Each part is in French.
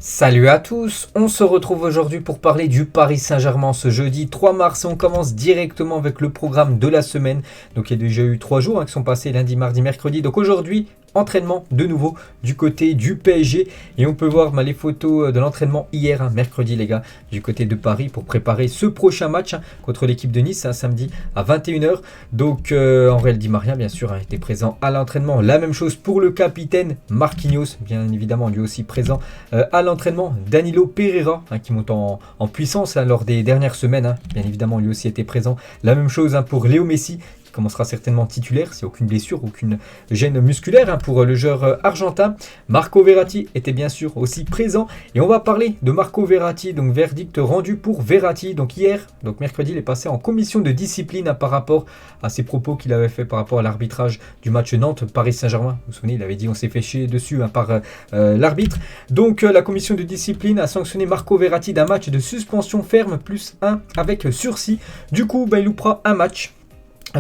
Salut à tous, on se retrouve aujourd'hui pour parler du Paris Saint-Germain ce jeudi 3 mars et on commence directement avec le programme de la semaine. Donc il y a déjà eu 3 jours qui sont passés, lundi, mardi, mercredi. Donc aujourd'hui, entraînement de nouveau du côté du PSG et on peut voir les photos de l'entraînement hier, mercredi les gars, du côté de Paris pour préparer ce prochain match contre l'équipe de Nice, samedi à 21h. Donc Angel Di Maria bien sûr était présent à l'entraînement. La même chose pour le capitaine Marquinhos, bien évidemment lui aussi présent à l'entraînement. Danilo Pereira qui monte en puissance lors des dernières semaines, bien évidemment lui aussi était présent. La même chose pour Léo Messi, qui commencera certainement titulaire, s'il n'y a aucune blessure, aucune gêne musculaire pour le joueur argentin. Marco Verratti était bien sûr aussi présent. Et on va parler de Marco Verratti, donc verdict rendu pour Verratti. Donc hier, donc mercredi, il est passé en commission de discipline par rapport à ses propos qu'il avait fait par rapport à l'arbitrage du match Nantes-Paris Saint-Germain. Vous vous souvenez, il avait dit on s'est fait chier dessus par l'arbitre. Donc la commission de discipline a sanctionné Marco Verratti d'un match de suspension ferme plus 1 avec sursis. Du coup, il loupera un match.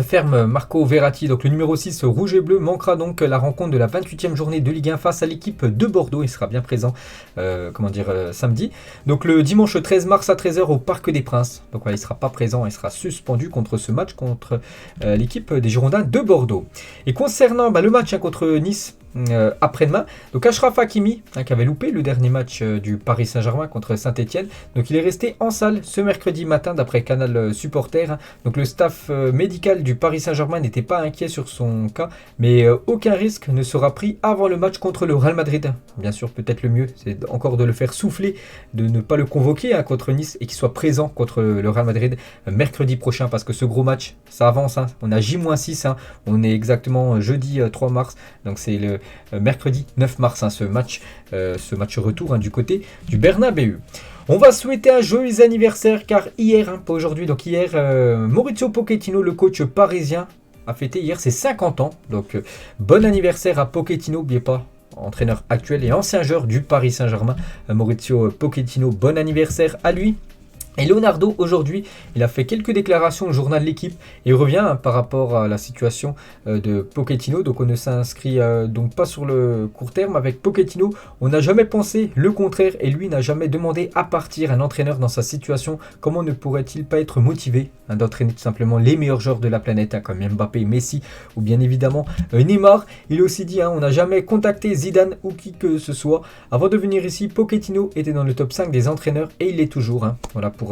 Ferme Marco Verratti, donc le numéro 6 rouge et bleu, manquera donc la rencontre de la 28e journée de Ligue 1 face à l'équipe de Bordeaux. Il sera bien présent samedi. Donc le dimanche 13 mars à 13h au Parc des Princes. Donc il ne sera pas présent, il sera suspendu contre ce match contre l'équipe des Girondins de Bordeaux. Et concernant le match contre Nice, après-demain, donc Achraf Hakimi qui avait loupé le dernier match du Paris Saint-Germain contre Saint-Etienne, donc il est resté en salle ce mercredi matin d'après Canal Supporter. Donc le staff médical du Paris Saint-Germain n'était pas inquiet sur son cas, mais aucun risque ne sera pris avant le match contre le Real Madrid. Bien sûr, peut-être le mieux c'est encore de le faire souffler, de ne pas le convoquer contre Nice et qu'il soit présent contre le Real Madrid mercredi prochain, parce que ce gros match ça avance, on a J-6, on est exactement jeudi 3 mars, donc c'est le mercredi 9 mars ce match retour du côté du Bernabéu. On va souhaiter un joyeux anniversaire car hier, pas aujourd'hui, donc hier Mauricio Pochettino, le coach parisien, a fêté hier ses 50 ans. Donc bon anniversaire à Pochettino, n'oubliez pas, entraîneur actuel et ancien joueur du Paris Saint-Germain, Mauricio Pochettino, bon anniversaire à lui. Et Leonardo, aujourd'hui, il a fait quelques déclarations au journal L'Équipe et il revient par rapport à la situation de Pochettino. Donc on ne s'inscrit donc pas sur le court terme avec Pochettino. On n'a jamais pensé le contraire et lui n'a jamais demandé à partir. Un entraîneur dans sa situation, comment ne pourrait-il pas être motivé d'entraîner tout simplement les meilleurs joueurs de la planète comme Mbappé, Messi ou bien évidemment Neymar. Il a aussi dit on n'a jamais contacté Zidane ou qui que ce soit. Avant de venir ici, Pochettino était dans le top 5 des entraîneurs et il l'est toujours. Voilà pour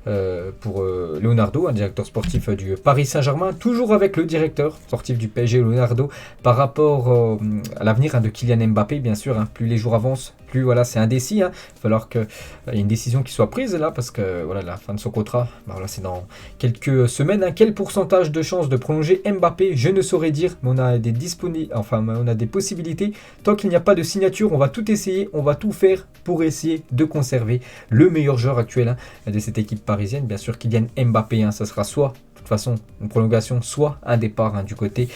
Leonardo, un directeur sportif du Paris Saint-Germain, toujours avec le directeur sportif du PSG, Leonardo, par rapport à l'avenir de Kylian Mbappé, bien sûr. Plus les jours avancent, plus c'est indécis. Il va falloir qu'il y ait une décision qui soit prise là, parce que la fin de son contrat, c'est dans quelques semaines. Quel pourcentage de chance de prolonger Mbappé, je ne saurais dire, mais on a des possibilités. Tant qu'il n'y a pas de signature, on va tout essayer, on va tout faire pour essayer de conserver le meilleur joueur actuel de cette équipe parisienne. Bien sûr, Kylian Mbappé, ça sera soit de toute façon une prolongation, soit un départ du côté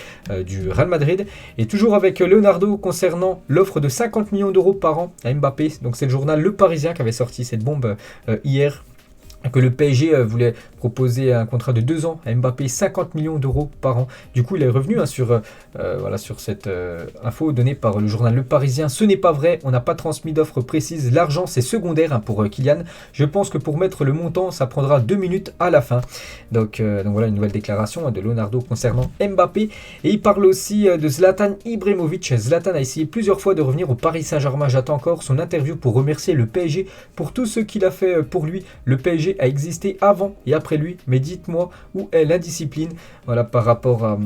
du Real Madrid. Et toujours avec Leonardo concernant l'offre de 50 millions d'euros par an à Mbappé. Donc c'est le journal Le Parisien qui avait sorti cette bombe hier, que le PSG voulait proposer un contrat de 2 ans à Mbappé, 50 millions d'euros par an. Du coup, il est revenu sur cette info donnée par le journal Le Parisien. Ce n'est pas vrai, on n'a pas transmis d'offre précise. L'argent, c'est secondaire pour Kylian. Je pense que pour mettre le montant, ça prendra 2 minutes à la fin. Donc voilà une nouvelle déclaration de Leonardo concernant Mbappé. Et il parle aussi de Zlatan Ibrahimovic. Zlatan a essayé plusieurs fois de revenir au Paris Saint-Germain. J'attends encore son interview pour remercier le PSG pour tout ce qu'il a fait pour lui. Le PSG a existé avant et après lui, mais dites-moi où est la discipline. Voilà par rapport à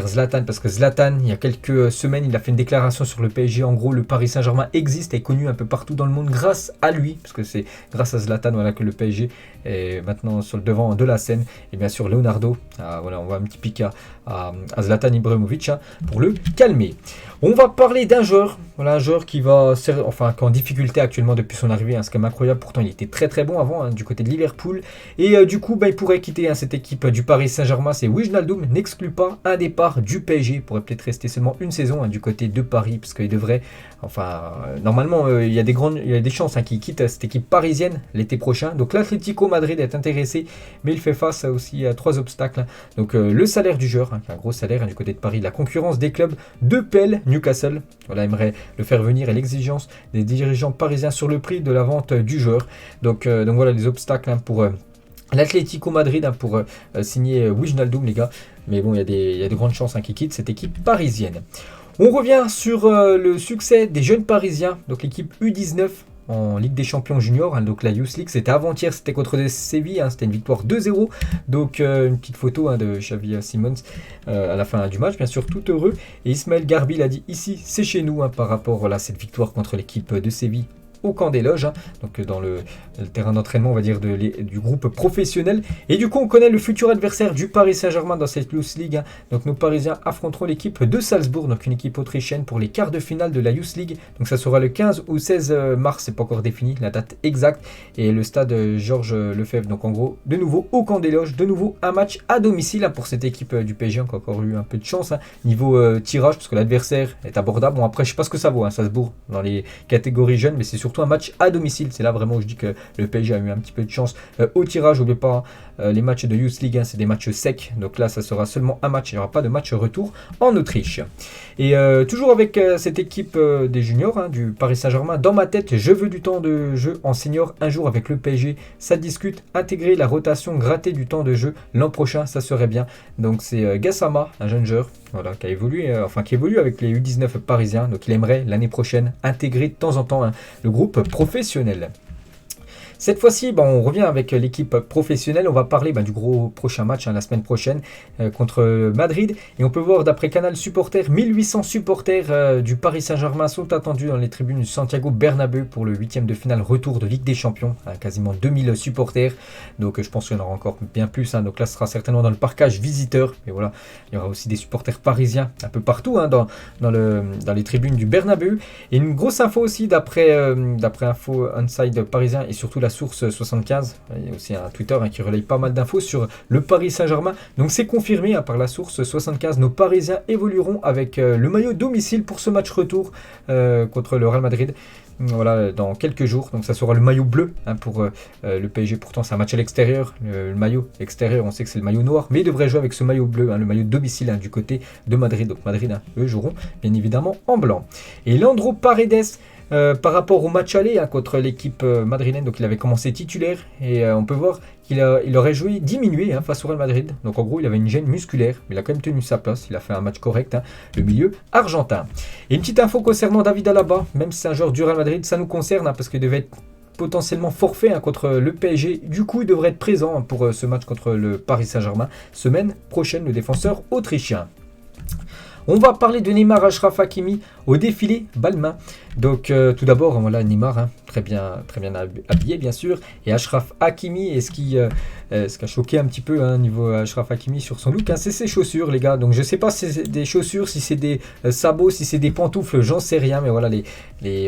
Zlatan, parce que Zlatan, il y a quelques semaines, il a fait une déclaration sur le PSG. En gros, le Paris Saint-Germain existe et est connu un peu partout dans le monde grâce à lui, parce que c'est grâce à Zlatan que le PSG est maintenant sur le devant de la scène. Et bien sûr, Leonardo, on voit un petit pic à Zlatan Ibrahimovic pour le calmer. On va parler d'un joueur, un joueur qui est en difficulté actuellement depuis son arrivée, c'est quand même incroyable. Pourtant, il était très très bon avant du côté de Liverpool. Et du coup, il pourrait quitter cette équipe du Paris Saint-Germain. C'est Wijnaldum, n'exclut pas un départ du PSG. Il pourrait peut-être rester seulement une saison du côté de Paris, parce qu'il devrait Enfin, normalement, il y a des chances qu'il quitte cette équipe parisienne l'été prochain. Donc l'Atlético Madrid est intéressé, mais il fait face aussi à 3 obstacles. Donc le salaire du joueur, qui est un gros salaire du côté de Paris, la concurrence des clubs de PL, Newcastle, voilà, aimerait le faire venir, et l'exigence des dirigeants parisiens sur le prix de la vente du joueur. Donc voilà les obstacles pour l'Atlético Madrid pour signer Wijnaldum, les gars. Mais bon, il y a de grandes chances qu'il quitte cette équipe parisienne. On revient sur le succès des jeunes parisiens, donc l'équipe U19 en Ligue des Champions Juniors, donc la Youth League, c'était avant-hier, c'était contre Séville, c'était une victoire 2-0, donc une petite photo de Xavi Simons à la fin du match, bien sûr tout heureux, et Ismaël Garbi l'a dit ici, c'est chez nous par rapport à cette victoire contre l'équipe de Séville au camp des loges, donc dans le terrain d'entraînement, on va dire, du groupe professionnel. Et du coup, on connaît le futur adversaire du Paris Saint-Germain dans cette Youth League. Donc nos Parisiens affronteront l'équipe de Salzbourg, donc une équipe autrichienne, pour les quarts de finale de la Youth League. Donc ça sera le 15 ou 16 mars, c'est pas encore défini la date exacte. Et le stade Georges Lefebvre, donc en gros, de nouveau au camp des loges, de nouveau un match à domicile pour cette équipe du PSG, qui a encore eu un peu de chance niveau tirage, parce que l'adversaire est abordable. Bon, après, je sais pas ce que ça vaut, Salzbourg, dans les catégories jeunes, mais c'est surtout un match à domicile. C'est là vraiment où je dis que le PSG a eu un petit peu de chance au tirage. N'oubliez pas, les matchs de Youth League, c'est des matchs secs. Donc là, ça sera seulement un match. Il n'y aura pas de match retour en Autriche. Et toujours avec cette équipe des juniors du Paris Saint-Germain, dans ma tête, je veux du temps de jeu en senior un jour avec le PSG. Ça discute, intégrer la rotation, gratter du temps de jeu l'an prochain, ça serait bien. Donc c'est Gassama, un jeune joueur, voilà, qui évolue avec les U19 parisiens. Donc il aimerait l'année prochaine intégrer de temps en temps le groupe professionnel. Cette fois-ci, on revient avec l'équipe professionnelle. On va parler du gros prochain match la semaine prochaine contre Madrid. Et on peut voir d'après Canal Supporters, 1800 supporters du Paris Saint-Germain sont attendus dans les tribunes du Santiago Bernabéu pour le 8e de finale retour de Ligue des Champions. Quasiment 2000 supporters. Donc je pense qu'il y en aura encore bien plus. Donc là, ce sera certainement dans le parcage visiteur. Mais voilà, il y aura aussi des supporters parisiens un peu partout dans les tribunes du Bernabéu. Et une grosse info aussi d'après Info Inside parisien et surtout la source 75, il y a aussi un Twitter qui relaye pas mal d'infos sur le Paris Saint-Germain. Donc c'est confirmé par la source 75, nos Parisiens évolueront avec le maillot domicile pour ce match retour contre le Real Madrid. Voilà, dans quelques jours. Donc ça sera le maillot bleu pour le PSG. Pourtant c'est un match à l'extérieur. Le maillot extérieur, on sait que c'est le maillot noir, mais il devrait jouer avec ce maillot bleu, le maillot domicile du côté de Madrid. Donc Madrid, eux joueront bien évidemment en blanc. Et Leandro Paredes, par rapport au match aller contre l'équipe madrilène, donc il avait commencé titulaire et on peut voir qu'il aurait joué diminué face au Real Madrid. Donc en gros il avait une gêne musculaire, mais il a quand même tenu sa place, il a fait un match correct, le milieu argentin. Et une petite info concernant David Alaba, même si c'est un joueur du Real Madrid, ça nous concerne parce qu'il devait être potentiellement forfait contre le PSG. Du coup il devrait être présent pour ce match contre le Paris Saint-Germain semaine prochaine, le défenseur autrichien. On va parler de Neymar Achraf Hakimi au défilé Balmain. Donc tout d'abord, voilà Neymar, très bien habillé bien sûr. Et Achraf Hakimi, et ce qui a choqué un petit peu niveau Achraf Hakimi sur son look, c'est ses chaussures les gars. Donc je sais pas si c'est des chaussures, si c'est des sabots, si c'est des pantoufles, j'en sais rien. Mais voilà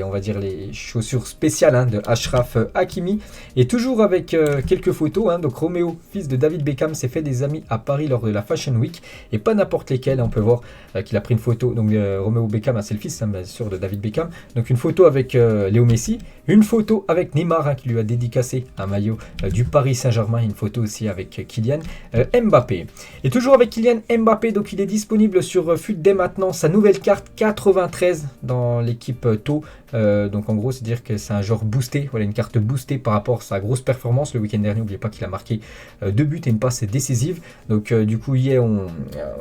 on va dire les chaussures spéciales de Achraf Hakimi. Et toujours avec quelques photos. Donc Roméo, fils de David Beckham, s'est fait des amis à Paris lors de la Fashion Week. Et pas n'importe lesquels, on peut voir qu'il a pris une photo. Donc Roméo Beckham, c'est le fils bien sûr de David Beckham. Donc une photo avec Léo Messi, une photo avec Neymar qui lui a dédicacé un maillot du Paris Saint-Germain, une photo aussi avec Kylian Mbappé. Et toujours avec Kylian Mbappé, donc il est disponible sur FUT dès maintenant, sa nouvelle carte 93 dans l'équipe Tau. Donc en gros c'est dire que c'est un genre boosté, voilà une carte boostée par rapport à sa grosse performance le week-end dernier. N'oubliez pas qu'il a marqué 2 buts et une passe décisive. Donc du coup hier on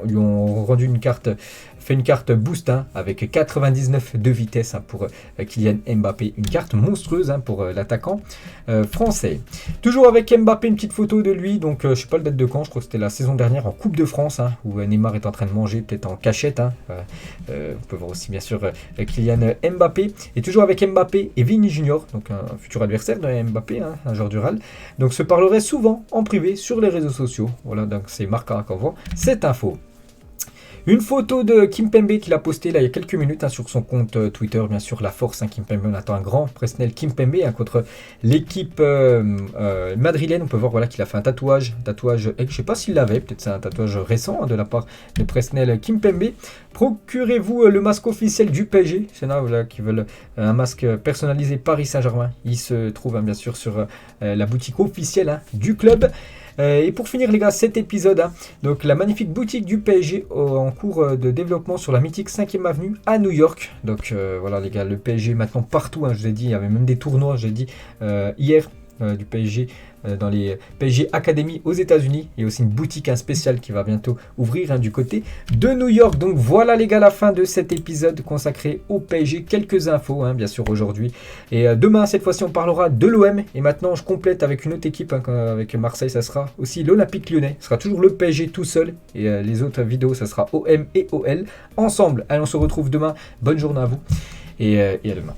lui a rendu une carte, fait une carte boost avec 99 de vitesse pour Kylian Mbappé, une carte monstrueuse pour l'attaquant français. Toujours avec Mbappé, une petite photo de lui, donc je sais pas le date de quand, je crois que c'était la saison dernière en Coupe de France où Neymar est en train de manger peut-être en cachette. On peut voir aussi bien sûr Kylian Mbappé. Et toujours avec Mbappé et Vini Junior, donc un futur adversaire de Mbappé, un joueur du Real, donc se parlerait souvent en privé sur les réseaux sociaux. Voilà, donc c'est Marca qui envoie cette info. Une photo de Kimpembe qu'il a postée là il y a quelques minutes sur son compte Twitter, bien sûr, la force. Kimpembe, on attend un grand Presnel Kimpembe contre l'équipe madrilène. On peut voir voilà, qu'il a fait un tatouage. Je ne sais pas s'il l'avait, peut-être c'est un tatouage récent de la part de Presnel Kimpembe. Procurez-vous le masque officiel du PSG. C'est là voilà, qui veulent un masque personnalisé Paris Saint-Germain. Il se trouve bien sûr sur la boutique officielle du club. Et pour finir les gars, cet épisode, donc la magnifique boutique du PSG en cours de développement sur la mythique 5e avenue à New York. Donc voilà les gars, le PSG maintenant partout, je vous ai dit, il y avait même des tournois, j'ai dit hier du PSG dans les PSG Academy aux États-Unis. Il y a aussi une boutique spéciale qui va bientôt ouvrir du côté de New York. Donc voilà les gars, la fin de cet épisode consacré au PSG. Quelques infos bien sûr aujourd'hui. Et demain, cette fois-ci, on parlera de l'OM. Et maintenant, je complète avec une autre équipe. Avec Marseille, ça sera aussi l'Olympique Lyonnais. Ce sera toujours le PSG tout seul. Et les autres vidéos, ça sera OM et OL ensemble. Allez, on se retrouve demain. Bonne journée à vous. Et à demain.